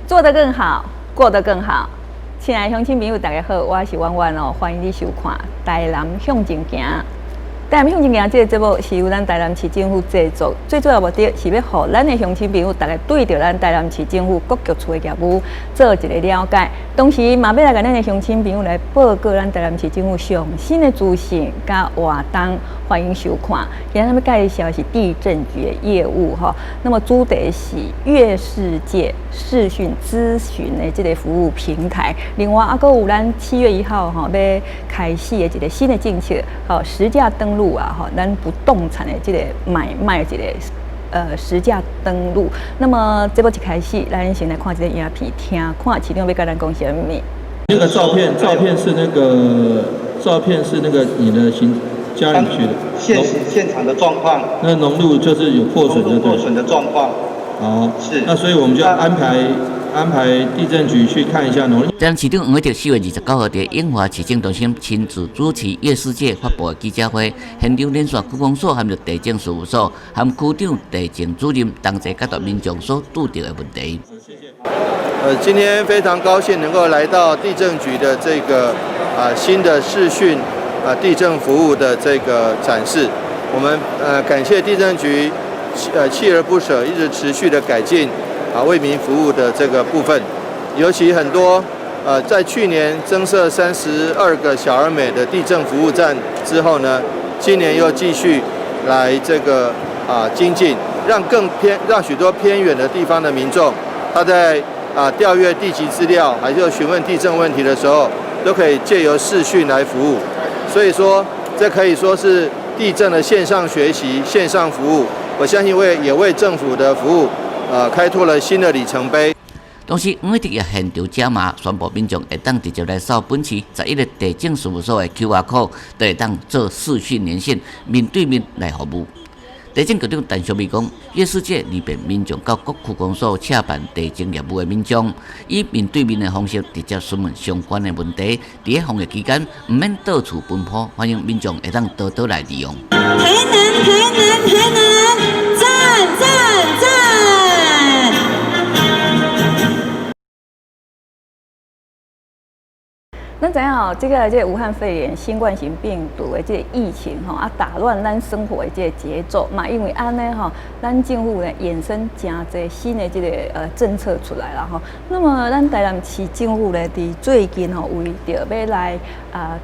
做得更好，过得更好。亲爱的乡亲朋友，大家好，我是婉婉哦，欢迎你收看《台南向前行》。台南向前行这个节目是由咱台南市政府制作，最主要目的是要让咱的乡亲朋友大家对着咱台南市政府各局处的业务做一个了解，同时嘛要来跟咱的乡亲朋友来报告咱台南市政府上新的资讯甲活动，欢迎收看。今天要介绍的是地震局的业务哈，那么主题是月世界视讯咨询的这个服务平台。另外，还有咱7月1号哈要开始的一个新的政策，好实价登录啊，哈，咱不动产的这个买卖这个实价登录。那么这部一开始，咱先来看这个影片，听看其中要跟咱讲什么。那个照片是那个你的家里去的现场的状况。那农路就是有破损的，破损的状况。好，是。那所以我们就安排地震局去看一下农路。台南市长黄伟哲4月29号在永华市政中心亲自主持月世界发布的记者会，现场连续区公所含着地政事务所含区长地政主任同齐解答民众所遇到的问题。今天非常高兴能够来到地政局的这个新的视讯地震服务的这个展示。我们感谢地政局锲而不舍，一直持续的改进为民服务的这个部分。尤其很多在去年增设32个小而美的地震服务站之后呢，今年又继续来这个精进，让许多偏远的地方的民众，他在调阅地籍资料，还是询问地震问题的时候，都可以借由视讯来服务。所以说，这可以说是地震的线上学习、线上服务。我相信也为政府的服务开拓了新的里程碑。同时，黄伟哲也现场解码，宣布民众会当直接来扫本市11个地政事务所的 QR code， 就会当做视讯连线，面对面来服务。地政局长陈淑美讲，月世界利便民众到各区公所洽办地政业务的民众，以面对面的方式直接询问相关的问题。在防疫期间，唔免到处奔波，欢迎民众会当多多来利用。台南，赞！咱知影吼，这个武汉肺炎新冠型病毒的这个疫情吼打乱咱生活的这个节奏嘛，因为安尼吼，咱政府呢衍生真侪新的这个政策出来了吼。那么咱台南市政府呢，伫最近吼为着要来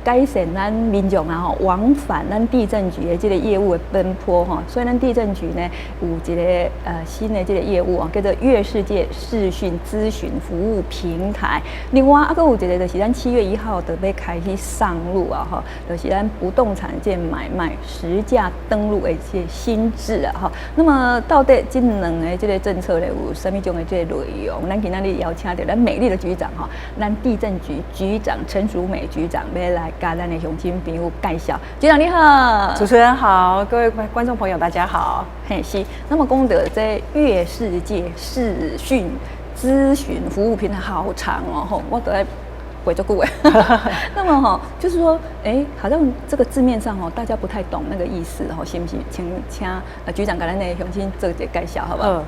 改善咱民众往返咱地政局的这个业务的奔波吼，所以咱地政局呢有一个新的这个业务叫做月世界视讯咨询服务平台。另外还有一个就是咱7月1号就要开始上路啊，哈，就是咱不动产这买卖实价登录的这新制啊，哈。那么到底这两个这个政策呢，有什么种的这个内容？咱今天邀请到咱美丽的局长哈，咱地政局局长陈淑美局长要来跟咱的乡亲朋友介绍。局长你好，主持人好，各位观众朋友大家好。嘿是，那么讲到这月世界视讯咨询服务平台好长哦，吼，我都在。鬼就顾那么哈，就是说，好像这个字面上哈，大家不太懂那个意思哈，行不行？请局长跟咱的乡亲做一个介绍，好不好？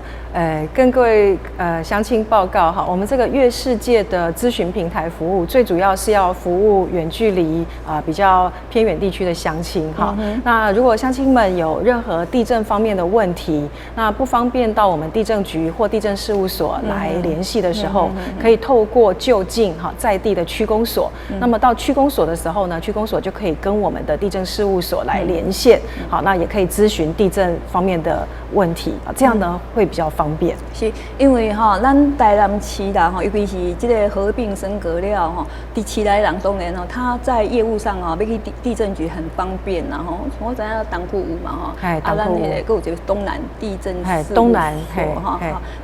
跟各位乡亲报告哈，我们这个月世界的咨询平台服务，最主要是要服务远距离比较偏远地区的乡亲哈。那如果乡亲们有任何地震方面的问题，那不方便到我们地政局或地震事务所来联系的时候，可以透过就近在地的区公所，那么到区公所的时候呢，区公所就可以跟我们的地政事务所来连线，好，那也可以咨询地震方面的问题，这样呢会比较方便。是因为咱台南市啦尤其是这个合并升格了第7来人当然他在业务上要去地政局很方便啦我知影东区有嘛咱那个还有一个东南地震事务所东南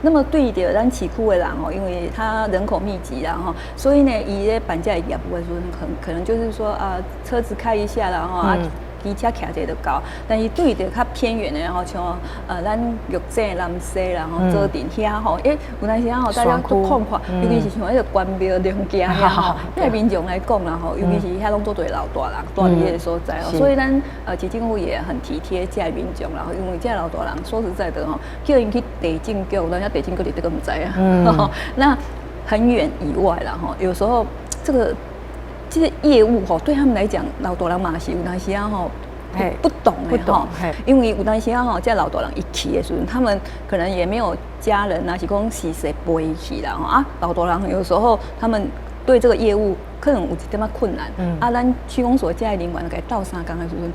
那么对着咱市区的人因为他人口密集啦所以呢，伊办这业务的时候，可能就是说车子开一下啦机车骑者就到，但是对着较偏远的像咱玉井、南西啦佐镇遐有当时大家都看看，尤其是像迄个关庙、龙井遐对民众来讲啦尤其是遐拢做对老大人住伫迄个所在所以咱市政府也很体贴这民众啦，因为这老大人说实在的叫因去地政局，咱遐地政局你这个唔知啊，那。很远以外啦哈，有时候这些业务哈，对他们来讲，老大人嘛是有当时啊哈。不懂哈，因为有当时啊哈，在老大人一起的时候，他们可能也没有家人啊，是讲是谁陪一起啦哈啊，老大人有时候他们对这个业务可能有一点仔困难，啊，咱区公所这些人员给倒三工的时候，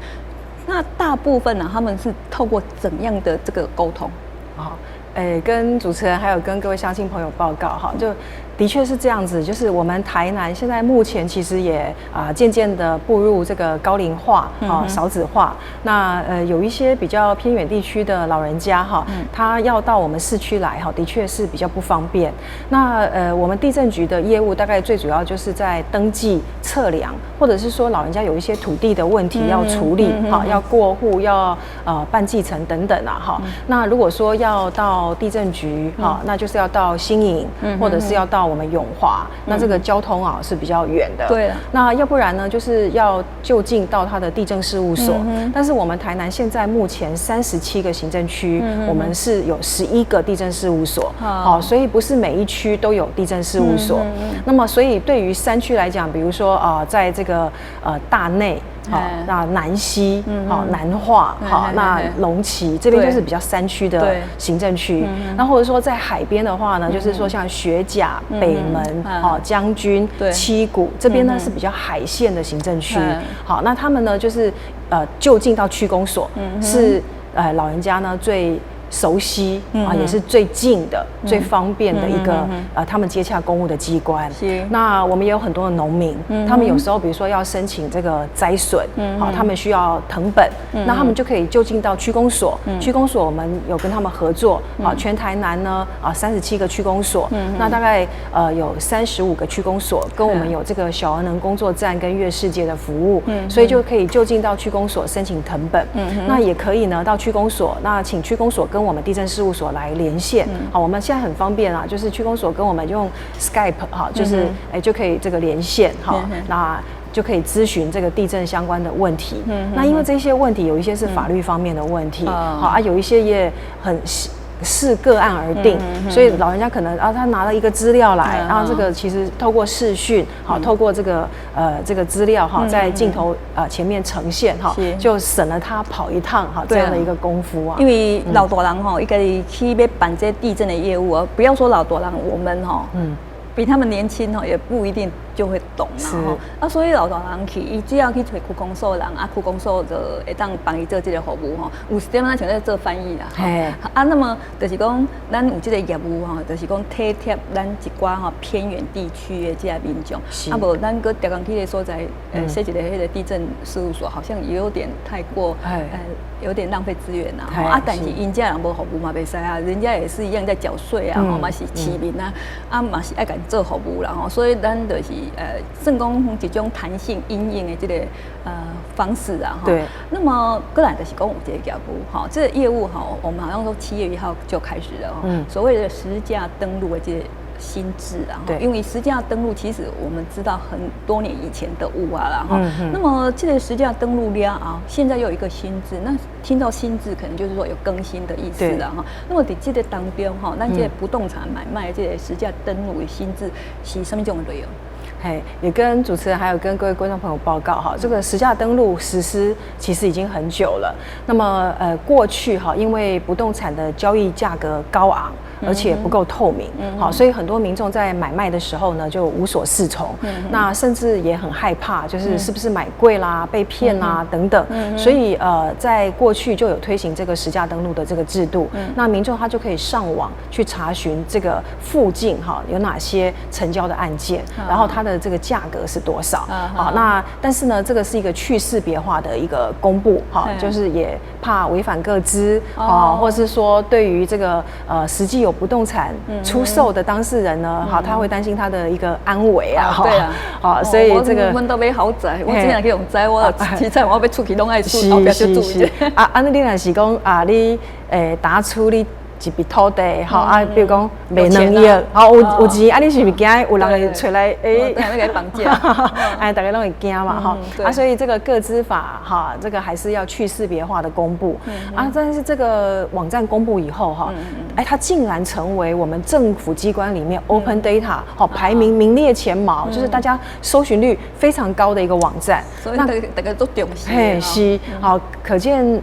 那大部分呢，他们是透过怎样的这个沟通？好，跟主持人还有跟各位乡亲朋友报告哈，就的确是这样子，就是我们台南现在目前其实也渐渐的步入这个高龄化少子化。那有一些比较偏远地区的老人家哈，他要到我们市区来哈，的确是比较不方便。那我们地政局的业务大概最主要就是在登记测量，或者是说老人家有一些土地的问题要处理哈，要过户，要办继承等等啊哈。那如果说要到地政局哈，那就是要到新营，或者是要到我们永华，那这个交通啊是比较远的。对。那要不然呢，就是要就近到他的地政事务所。但是我们台南现在目前37个行政区，我们是有11个地政事务所。好，所以不是每一区都有地政事务所。那么，所以对于山区来讲，比如说在这个大内。好，那南西，好，南化，好，那龙崎这边就是比较山区的行政区。那或者说在海边的话呢，就是说像学甲、北门、好将军、七股这边呢是比较海线的行政区。好，那他们呢就是就近到区公所，是老人家呢最熟悉也是最近的、最方便的一个他们接洽公务的机关。那我们也有很多的农民，他们有时候比如说要申请这个摘笋，好，他们需要誊本，那他们就可以就近到区公所。区公所我们有跟他们合作，好，全台南呢37个区公所，那大概有35个区公所跟我们有这个小儿能工作站跟月世界的服务，所以就可以就近到区公所申请誊本。那也可以呢到区公所，那请区公所跟我们地政事务所来连线。好，我们现在很方便啊，就是区公所跟我们用 Skype 哈，就是就可以这个连线哈，那就可以咨询这个地政相关的问题。那因为这些问题有一些是法律方面的问题，好啊，有一些也很视个案而定，所以老人家可能他拿了一个资料来，然后这个其实透过视讯，好，透过这个资料哈，在镜头前面呈现哈，就省了他跑一趟哈这样的一个功夫啊。因为老大人哈，一个去要办这地震的业务啊，不要说老大人，我们哈，比他们年轻哈，也不一定就会懂啦哈。所以老大人去，伊只要去找区公所的人，区公所就会当帮伊做这个服务哈。有时点咱像在做翻译啦，那么就是讲，咱有这个业务哈，就是讲体贴咱一寡哈偏远地区的这些民众，无咱个调工去的所在，设一个迄个地震事务所，好像也有点太过，有点浪费资源啦。但是因家人无服务嘛袂使啊，人家也是一样在缴税啊，嘛是市民啊，嘛是爱甲做服务啦吼，所以咱就是算讲一种弹性因应的这个方式啊哈。对。那么过来就是讲有这个业务哈，这个业务哈，我们好像说7月1号就开始了哈。所谓的实价登录的这个新制啊，因为实价登录其实我们知道很多年以前的物啊啦哈。那么这个实价登录了啊，现在又有一个新制，那听到新制可能就是说有更新的意思啦哈。那么在这个当中哈，咱这个不动产买卖这个实价登录的新制是什么种内容？也跟主持人还有跟各位观众朋友报告哈，这个实价登录实施其实已经很久了。那么过去哈，因为不动产的交易价格高昂，而且不够透明，好，所以很多民众在买卖的时候呢，就无所适从，那甚至也很害怕，就是是不是买贵啦、被骗啦等等。所以在过去就有推行这个实价登录的这个制度，那民众他就可以上网去查询这个附近哈有哪些成交的案件，然后它的这个价格是多少。好，那但是呢，这个是一个去识别化的一个公布，哈，就是也怕违反个资啊，或是说对于这个实际有不动产出售的当事人呢，好，他会担心他的一个安危啊，对啊，好，所以这个我们都买豪宅，我真正去用宅，我其实我要出去拢爱出，后壁就注意。啊，你若是讲啊，你打出你一笔土地，好啊，比如讲卖2亿，好有钱啊，你是不是惊有人会出来那个绑架，哎，大家都会惊嘛哈啊，所以这个个资法哈，这个还是要去识别化的公布啊。但是这个网站公布以后哈，哎，它竟然成为我们政府机关里面 Open Data 好排名名列前茅，就是大家搜寻率非常高的一个网站。所以大家都重视。嘿，是好，可见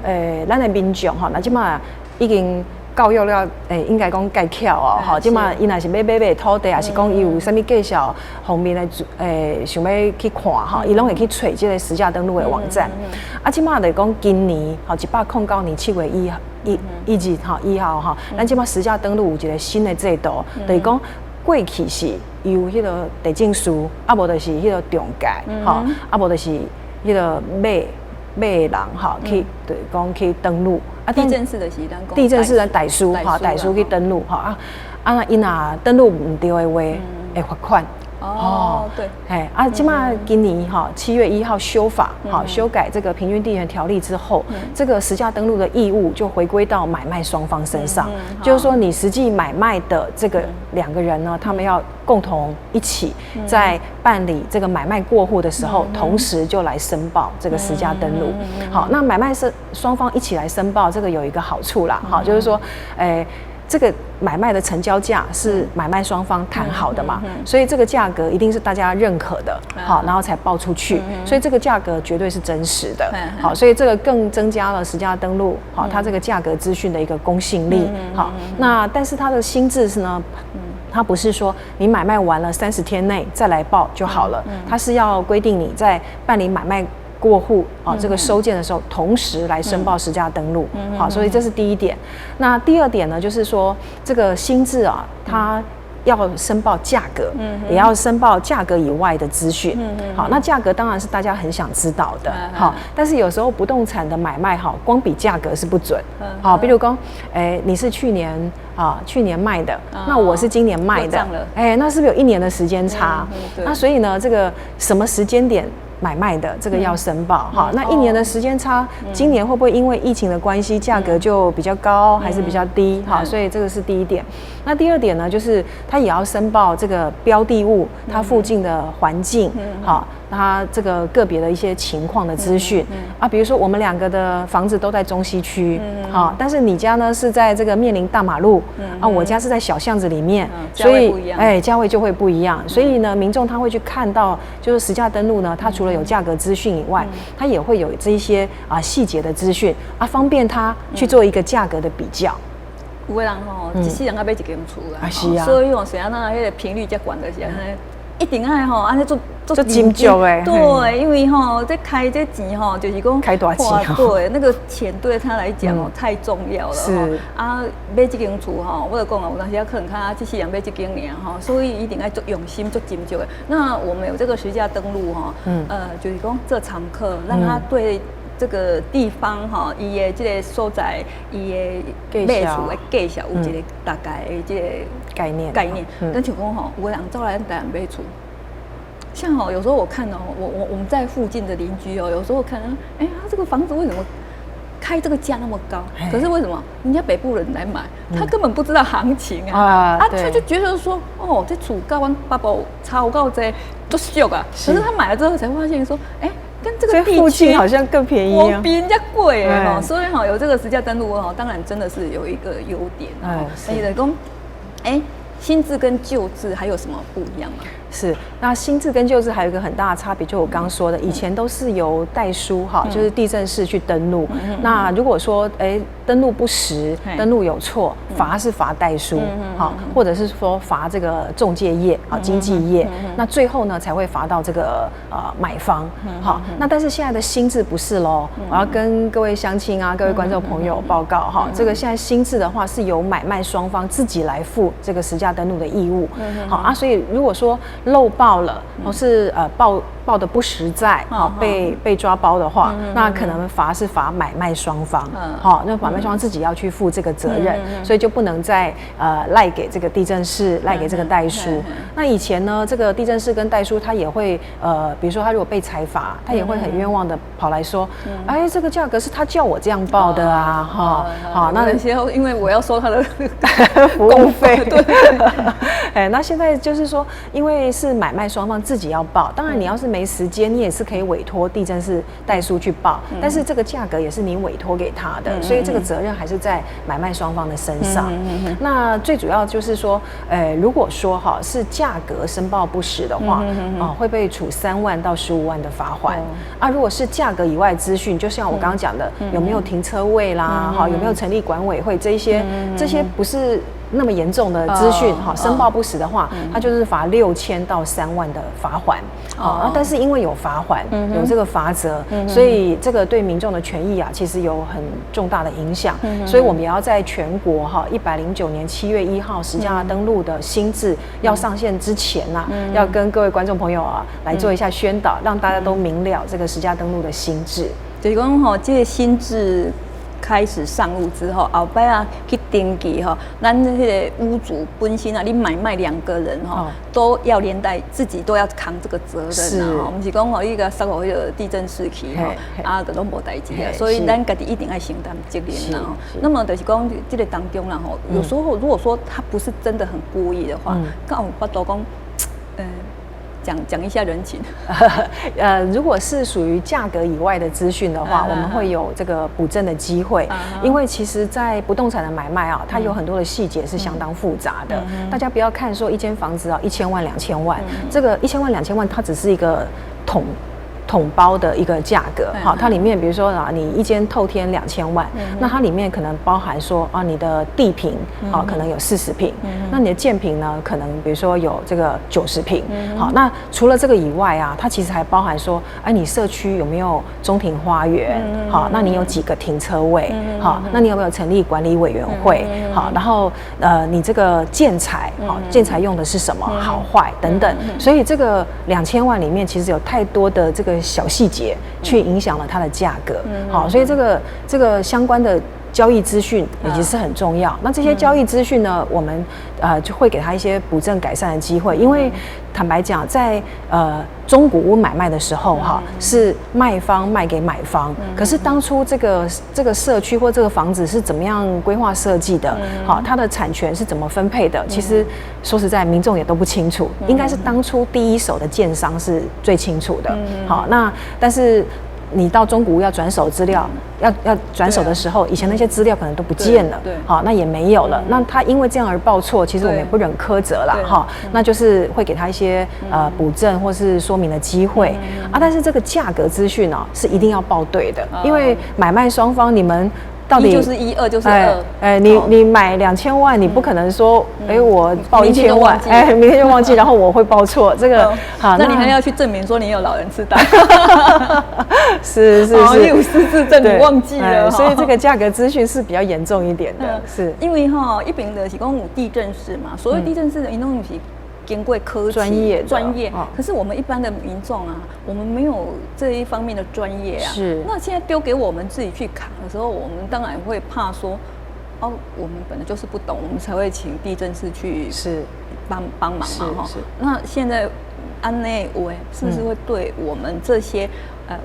咱的民众哈，那即马已经教育了，应该讲介巧哦，吼，即马伊若是要买土地，还是讲伊有啥物介绍方面的，想要去看哈，伊拢会去找这个实价登录的网站。啊，即马来讲今年吼109年7月1号哈，咱即马实价登录有一个新的制度，就是讲过去是有迄个地政署，啊无就是迄个中介，吼，啊无就是迄个买的人哈，去对讲去登录。啊，地政士的是咱讲，地政士的代书哈，代书去登录哈啊，那伊若登录唔对的话，会罚款。哦，对，哎啊，今嘛今年哈7月1号修法，好修改这个平均地权条例之后，这个实价登录的义务就回归到买卖双方身上，就是说你实际买卖的这个2个人呢，他们要共同一起在办理这个买卖过户的时候，同时就来申报这个实价登录。好，那买卖双方一起来申报，这个有一个好处啦，好，就是说，这个买卖的成交价是买卖双方谈好的嘛，所以这个价格一定是大家认可的，好，然后才报出去，所以这个价格绝对是真实的，好，所以这个更增加了实价登录，好，它这个价格资讯的一个公信力，好，那但是它的新制是呢，它不是说你买卖完了30天内再来报就好了，它是要规定你在办理买卖过户啊，这个收件的时候，同时来申报实价登录，好，所以这是第一点。那第二点呢，就是说这个新制啊，它要申报价格，也要申报价格以外的资讯，好，那价格当然是大家很想知道的，好，但是有时候不动产的买卖哈，光比价格是不准，好，比如说，你是去年卖的，那我是今年卖的，那是不是有1年的时间差？那所以呢，这个什么时间点买卖的这个要申报哈，那1年的时间差，今年会不会因为疫情的关系，价格就比较高还是比较低？好，所以这个是第一点。那第二点呢，就是它也要申报这个标的物它附近的环境，好，它这个个别的一些情况的资讯啊，比如说我们2个的房子都在中西区，好，但是你家呢是在这个面临大马路，啊，我家是在小巷子里面，所以价位就会不一样。所以呢，民众他会去看到，就是实价登录呢，它除了有价格资讯以外，它也会有这一些细节的资讯啊，方便他去做一个价格的比较。有的人吼，一世人要买一间厝啦，是啊，所以吼，谁啊那迄个频率较悬的是安尼，一定爱吼，安尼做斟酌诶，对，因为吼，这开这钱吼，就是讲开大钱，对，那个钱对他来讲哦太重要了，是啊，买这间厝吼，我就讲啊，有当时可能他一世人买这间尔吼，所以一定要做用心做斟酌的。那我们有这个实价登录哈，就是讲做常客，让他对这个地方哈，伊的这个所在，伊的买厝的介绍有一个大概的这个概念。但像讲吼，有人走来咱台湾买厝，像有时候我看我们在附近的邻居有时候看，他这个房子为什么开这个价那么高？可是为什么人家北部人来买，他根本不知道行情他就觉得说，这厝跟阮爸爸差够多，都俗啊。可是他买了之后才发现说，跟这个地区好像更便宜我比人家贵所以有这个实价登录当然真的是有一个优点所以来讲，新制跟旧制还有什么不一样吗？是，那新制跟旧制还有一个很大的差别，就我刚刚说的，以前都是由代书就是地政士去登录。那如果说登录不实，登录有错，罚是罚代书，或者是说罚这个中介业经纪业，那最后呢才会罚到这个买方。那但是现在的新制不是咯，我要跟各位乡亲各位观众朋友报告这个现在新制的话是由买卖双方自己来付这个实价登录的义务。好啊，所以如果说漏报了，或是报的不实在，好被抓包的话，那可能是罚买卖双方，好，那买卖双方自己要去负这个责任，所以就不能再赖给这个地政士，赖给这个代书。那以前呢，这个地政士跟代书他也会比如说他如果被裁罚，他也会很冤枉的跑来说，哎，这个价格是他叫我这样报的啊，哈，好，那些因为我要收他的服务费，对，哎，那现在就是说，因为是买卖双方自己要报，当然你要是没时间，你也是可以委托地政士代书去报，但是这个价格也是你委托给他的，所以这个责任还是在买卖双方的身上。那最主要就是说，如果说是价格申报不实的话，会被处3万到15万的罚锾。啊，如果是价格以外资讯，就像我刚刚讲的，有没有停车位啦，有没有成立管委会，这些不是那么严重的资讯，申报不实的话，它就是罚6000到3万的罚锾。但是因为有罚锾，有这个罚则，所以这个对民众的权益啊，其实有很重大的影响。所以我们也要在全国109年7月1号实价登录的新制要上线之前啊，要跟各位观众朋友啊来做一下宣导，让大家都明了这个实价登录的新制。就是讲这个新制开始上路之后，后摆啊去登记咱这个屋主本身啊，你买卖2个人都要连带自己都要扛这个责任啊，不是讲你个塞互迄个地政士去就拢无代志啊，所以咱家己一定要承担责任啊。那么就是讲这个当中啦有时候如果说他不是真的很故意的话，敢有法度讲讲一下人情。如果是属于价格以外的资讯的话，我们会有这个补正的机会，因为其实，在不动产的买卖啊，它有很多的细节是相当复杂的。大家不要看说一间房子1000万、2000万，这个1000万、2000万，它只是一个统包的一个价格，好，它里面比如说你一间透天2000万，那它里面可能包含说你的地坪可能有40坪，那你的建坪呢，可能比如说有这个90坪，好，那除了这个以外啊，它其实还包含说，你社区有没有中庭花园，好，那你有几个停车位，好，那你有没有成立管理委员会，好，然后你这个建材，好，建材用的是什么，好坏等等，所以这个2000万里面其实有太多的这个小细节去影响了它的价格，好，所以这个相关的交易资讯也是很重要。那这些交易资讯呢，我们就会给他一些补正改善的机会，因为坦白讲，在中古屋买卖的时候是卖方卖给买方，可是当初这个社区或这个房子是怎么样规划设计的，好，它的产权是怎么分配的，其实说实在，民众也都不清楚，应该是当初第一手的建商是最清楚的。好，那但是你到中古屋要转手资料，要转手的时候，以前那些资料可能都不见了，好，那也没有了。那他因为这样而报错，其实我们也不忍苛责啦，哈，那就是会给他一些补正或是说明的机会啊。但是这个价格资讯呢，是一定要报对的，因为买卖双方你们到底1就是1，2就是2。你买2000万，你不可能说，我报1000万，明天就忘记，然后我会报错，这个好，那你还要去证明说你有老人痴呆，是，你有失智症，你忘记了，所以这个价格资讯是比较严重一点的，是因为一边的是讲有地政士嘛，所谓地政士的，因为是经过科技专业，可是我们一般的民众啊，我们没有这一方面的专业啊。是。那现在丢给我们自己去扛的时候，我们当然会怕说，我们本来就是不懂，我们才会请地政士去帮忙嘛哈。那现在安内是不是会对我们这些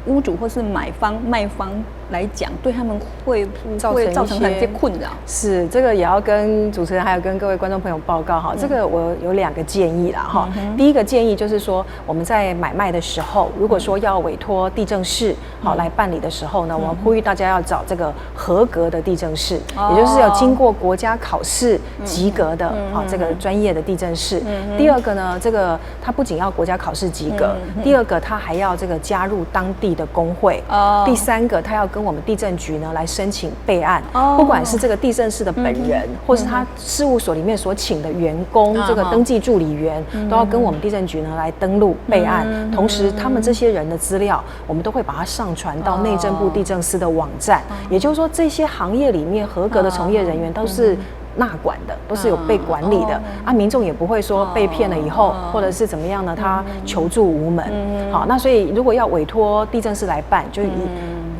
屋主或是买方卖方来讲，对他们会造成很些困扰？是，这个也要跟主持人还有跟各位观众朋友报告哈。这个我有2个建议啦哈。第一个建议就是说，我们在买卖的时候，如果说要委托地政士来办理的时候呢，我们呼吁大家要找这个合格的地政士，也就是要经过国家考试及格的这个专业的地政士。第二个呢，这个他不仅要国家考试及格，第二个他还要这个加入当地的工会。第3个，他要跟我们地政局呢来申请备案，不管是这个地政士的本人，或是他事务所里面所请的员工，这个登记助理员，都要跟我们地政局呢来登录备案。同时，他们这些人的资料，我们都会把它上传到内政部地政司的网站。也就是说，这些行业里面合格的从业人员都是纳管的，都是有被管理的啊，民众也不会说被骗了以后或者是怎么样呢，他求助无门。好，那所以如果要委托地政士来办，就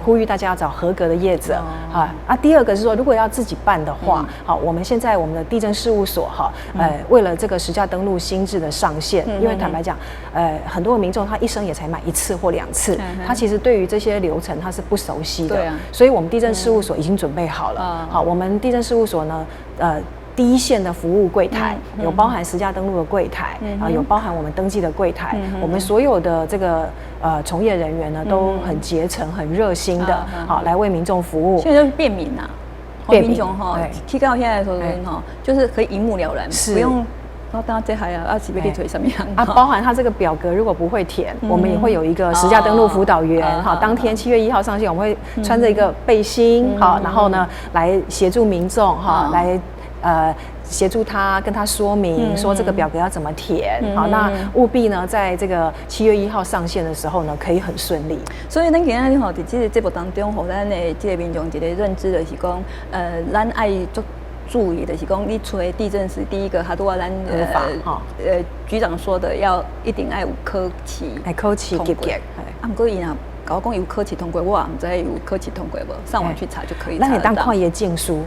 呼吁大家要找合格的业者第二个是说，如果要自己办的话，好，我们现在我们的地政事务所为了这个实价登录新制的上线，因为坦白讲，很多的民众他一生也才买1次或2次，他其实对于这些流程他是不熟悉的，所以我们地政事务所已经准备好了。好，我们地政事务所呢，第一线的服务柜台有包含实价登录的柜台有包含我们登记的柜台，我们所有的这个从业人员呢都很竭诚、很热心的，好来为民众服务。现在就是便民啊，民众去到现在的时候就是可以一目了然，不用。然后大家这还是要去推什么样包含他这个表格如果不会填，我们也会有一个实价登录辅导员，当天7月1号上线，我们会穿着一个背心，然后呢来协助民众来协助他跟他说明说这个表格要怎么填，好，那务必呢在这个7月1号上线的时候呢可以很顺利。所以咱今日在这个节目当中，给咱的这个民众一个认知就是讲，咱爱做。注意的是讲，你找地政司，第一个他都要咱局长说的，一定要有科期及格。不过伊若跟我讲有科期通过，我也唔知有科期通过无，上网去查就可以查得到。咱会当看伊的证书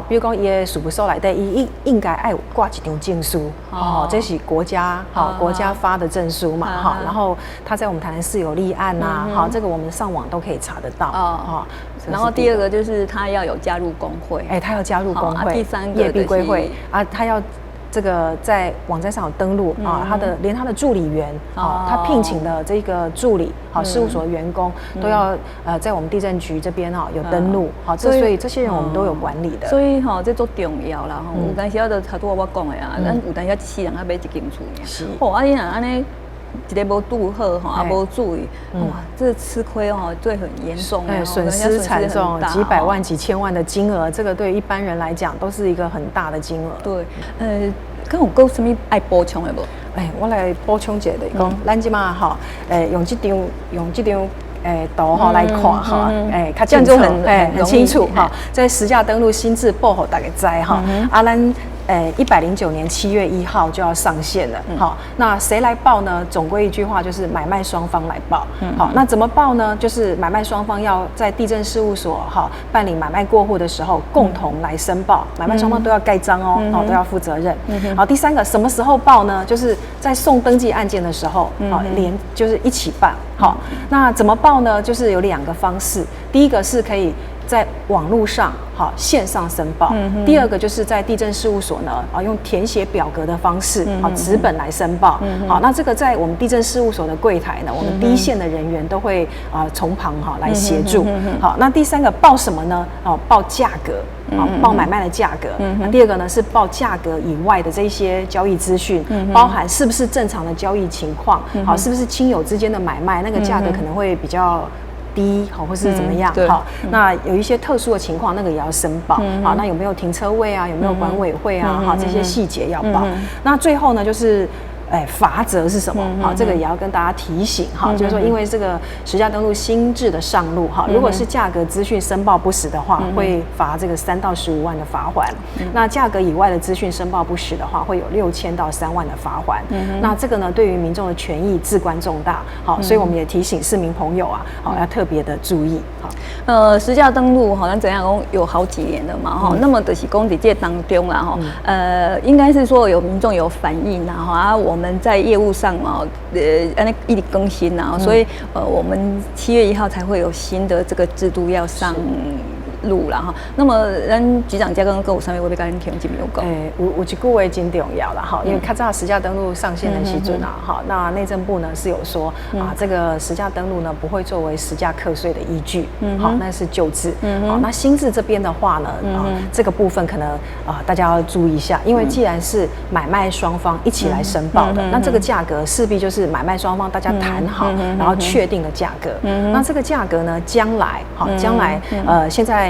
比如讲伊的事务所内底，伊应该爱有挂一张证书这是国家发的证书嘛然后他在我们台南市有立案这个我们上网都可以查得到然后第二个就是他要有加入工会，他要加入工会。第三个业必归会他要这个在网站上有登录连他的助理员他聘请的这个助理事务所的员工都要在我们地政局这边有登录所以这些人我们都有管理的。所以这做重要啦有当时就他拄我讲的咱有当时一世人要买一间厝你若安尼。一个无拄好无注意，哇，这吃亏这很严重损失惨重，几百万、几千万的金额，这个对一般人来讲都是一个很大的金额。对，敢有有什么爱补充的无？我来补充一下的，讲咱即马用这张图来看这样就很清楚在实价登录新制报给大家知咱109年7月1号就要上线了那谁来报呢？总归一句话就是买卖双方来报那怎么报呢？就是买卖双方要在地政事务所办理买卖过户的时候共同来申报，买卖双方都要盖章都要负责任好，第三个什么时候报呢？就是在送登记案件的时候就是一起办那怎么报呢？就是有2个方式，第一个是可以在网络上线上申报，第二个就是在地政事务所呢用填写表格的方式纸本来申报那这个在我们地政事务所的柜台呢，我们第一线的人员都会从旁来协助好，那第三个报什么呢？报价格报买卖的价格那第二个呢是报价格以外的这些交易资讯包含是不是正常的交易情况是不是亲友之间的买卖，那个价格可能会比较低或是怎么样那有一些特殊的情况，那个也要申报那有没有停车位有没有管委会这些细节要报那最后呢就是罚则是什么这个也要跟大家提醒就是说因为这个实价登录新制的上路如果是价格资讯申报不实的话会罚这个3到15万的罚锾那价格以外的资讯申报不实的话会有6000到3万的罚锾那这个呢对于民众的权益至关重大所以我们也提醒市民朋友要特别的注意实价登录咱怎样讲有好几年了嘛那么就是讲在这当中啦应该是说有民众有反映啦我们在业务上一直更新所以我们7月1号才会有新的这个制度要上路啦那么咱局长加跟有啥物我要跟咱听众朋友讲？有一句话真重要啦因为较早实价登录上线的时阵那内政部呢是有说这个实价登录呢不会作为实价课税的依据那是旧制那新制这边的话呢这个部分可能大家要注意一下，因为既然是买卖双方一起来申报的那这个价格势必就是买卖双方大家谈好然后确定的价格那这个价格呢将来现在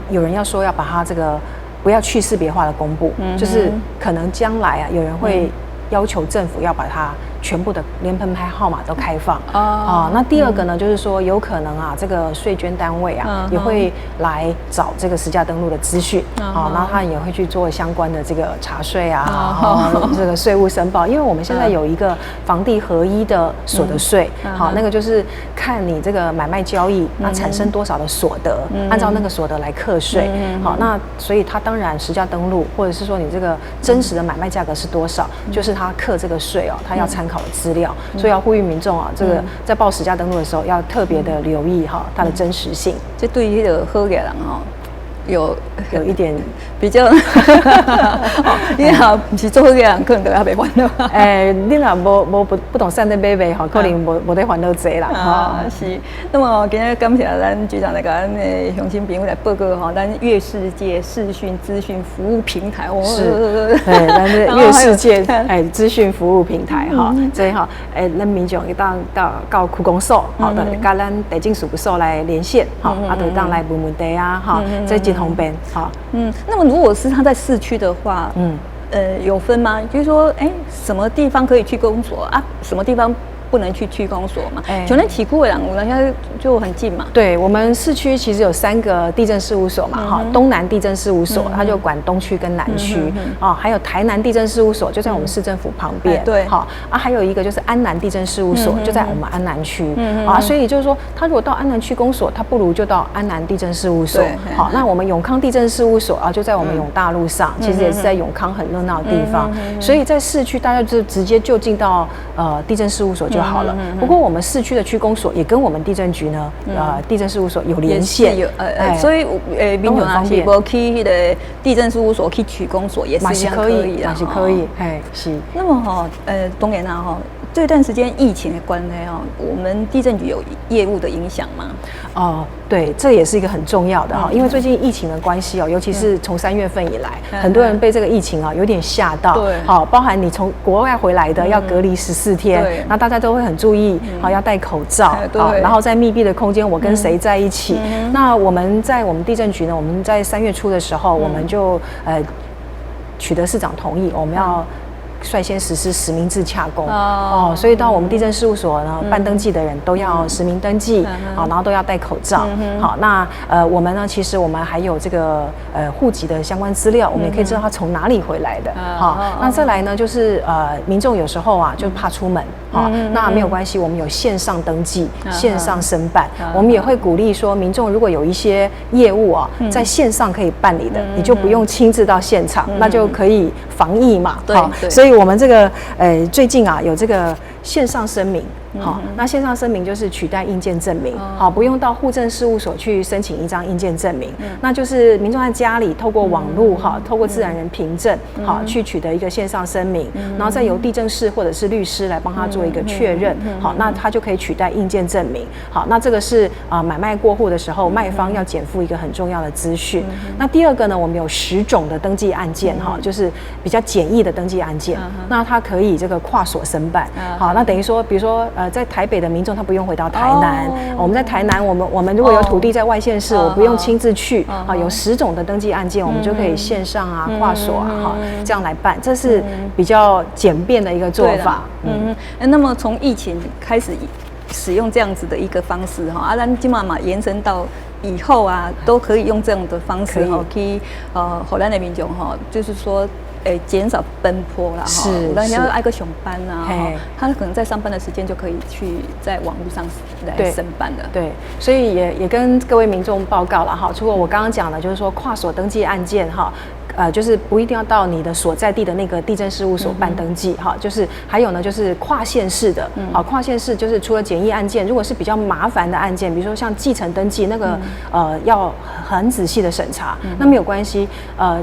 有人要说要把它这个不要去识别化的公布就是可能将来有人会要求政府要把它全部的连盆牌号码都开放啊。那第二个呢，就是说有可能啊，这个税捐单位啊也会来找这个实价登录的资讯啊，然后他也会去做相关的这个查税啊，这个税务申报。因为我们现在有一个房地合一的所得税，好，那个就是看你这个买卖交易那产生多少的所得，按照那个所得来课税。好，那所以它当然实价登录，或者是说你这个真实的买卖价格是多少，就是它课这个税哦，它要参考的资料。所以要呼吁民众啊，这个在报实价登录的时候要特别的留意哈它的真实性。这对于那个好嘅人哈。有一点比较，因为哈不是做好嘅人，可能都还袂烦恼。你若不懂善的买卖哈，可能无得烦恼济啦。啊，是。那么今日感谢咱局长来给咱的乡亲朋友来报告哈，咱月世界视讯资讯服务平台。是，咱的月世界资讯服务平台哈，这哈咱民众一当到区公所，好的，跟咱地政事务所来连线，好，啊，就当来问问题啊，哈，这方便好。那么如果是他在市区的话，有分吗？就是说，什么地方可以去公所啊？什么地方不能去区公所嘛？就那起库的人家就很近嘛。对，我们市区其实有3个地政事务所嘛，哈，东南地政事务所，它就管东区跟南区，还有台南地政事务所就在我们市政府旁边，对，好啊，还有一个就是安南地政事务所，就在我们安南区，啊，所以就是说，他如果到安南区公所，他不如就到安南地政事务所，好，那我们永康地政事务所啊，就在我们永大路上，其实也是在永康很热闹的地方，所以在市区大家就直接就近到地政事务所就好了。不过我们市区的区公所也跟我们地政局呢，地政事务所有连线，所以民众啊是无去那个地政事务所去区公所也是一样可以的，是可以，是。那么哈，当然啦哈，这段时间疫情的关系哈，我们地政局有业务的影响吗？对，这也是一个很重要的哈，因为最近疫情的关系哦，尤其是从3月份以来，很多人被这个疫情啊有点吓到，对，好，包含你从国外回来的要隔离14天，那大家都会很注意，好，要戴口罩，对，然后在密闭的空间，我跟谁在一起？那我们在我们地政局呢，我们在3月初的时候，我们就取得市长同意，我们要率先实施实名制洽公所以到我们地政事务所呢，办登记的人都要实名登记，好，然后都要戴口罩，好，那我们呢，其实我们还有这个户籍的相关资料，我们也可以知道他从哪里回来的，好，那再来呢，就是民众有时候啊就怕出门，好，那没有关系，我们有线上登记、线上申办，我们也会鼓励说，民众如果有一些业务啊在线上可以办理的，你就不用亲自到现场，那就可以防疫嘛，对，所以我们这个最近啊有这个线上声明，好，那线上声明就是取代印鉴证明，好，不用到户政事务所去申请一张印鉴证明，那就是民众在家里透过网络哈，透过自然人凭证，好，去取得一个线上声明，然后再由地政士或者是律师来帮他做一个确认，好，那他就可以取代印鉴证明，好，那这个是买卖过户的时候卖方要减负一个很重要的资讯。那第二个呢，我们有10种的登记案件哈，就是比较简易的登记案件，那它可以这个跨所申办，好，那等于说，比如说在台北的民众他不用回到台南，我们在台南，我们如果有土地在外县市，我不用亲自去，有10种的登记案件，我们就可以线上啊、跨所啊，哈，这样来办，这是比较简便的一个做法。那么从疫情开始使用这样子的一个方式哈，咱今嘛延伸到以后啊，都可以用这样的方式哈，去荷兰的民众哈，就是说。减少奔波啦，哈，人家要挨个上班啊，他可能在上班的时间就可以去在网络上来申办的。对，所以也跟各位民众报告了哈，除了我刚刚讲的，就是说跨所登记案件哈。就是不一定要到你的所在地的那个地政事务所办登记哈，就是还有呢，就是跨县市的，好，跨县市就是除了简易案件，如果是比较麻烦的案件，比如说像继承登记那个要很仔细的审查，那没有关系，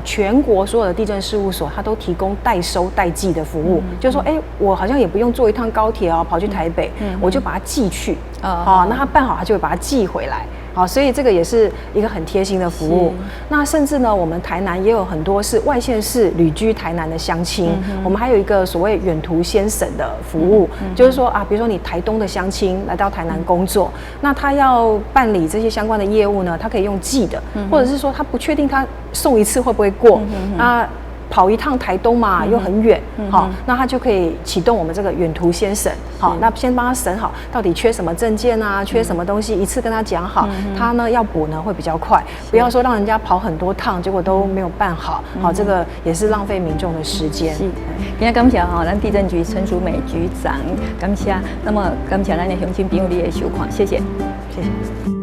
全国所有的地政事务所它都提供代收代寄的服务，就是说，我好像也不用坐一趟高铁跑去台北，我就把它寄去，好，那他办好他就会把它寄回来。好，所以这个也是一个很贴心的服务。那甚至呢，我们台南也有很多是外县市旅居台南的乡亲，我们还有一个所谓远途先审的服务，就是说啊，比如说你台东的乡亲来到台南工作，那他要办理这些相关的业务呢，他可以用寄的，或者是说他不确定他送一次会不会过，那跑一趟台东嘛，又很远，好，那他就可以启动我们这个远途先审，好，那先帮他审好到底缺什么证件啊，缺什么东西，一次跟他讲好，他呢要补呢会比较快，不要说让人家跑很多趟，结果都没有办好，好，这个也是浪费民众的时间。是，今天感谢哈，咱地政局陈淑美局长，感谢，那么感谢咱的乡亲朋友你的收看，谢谢，谢谢。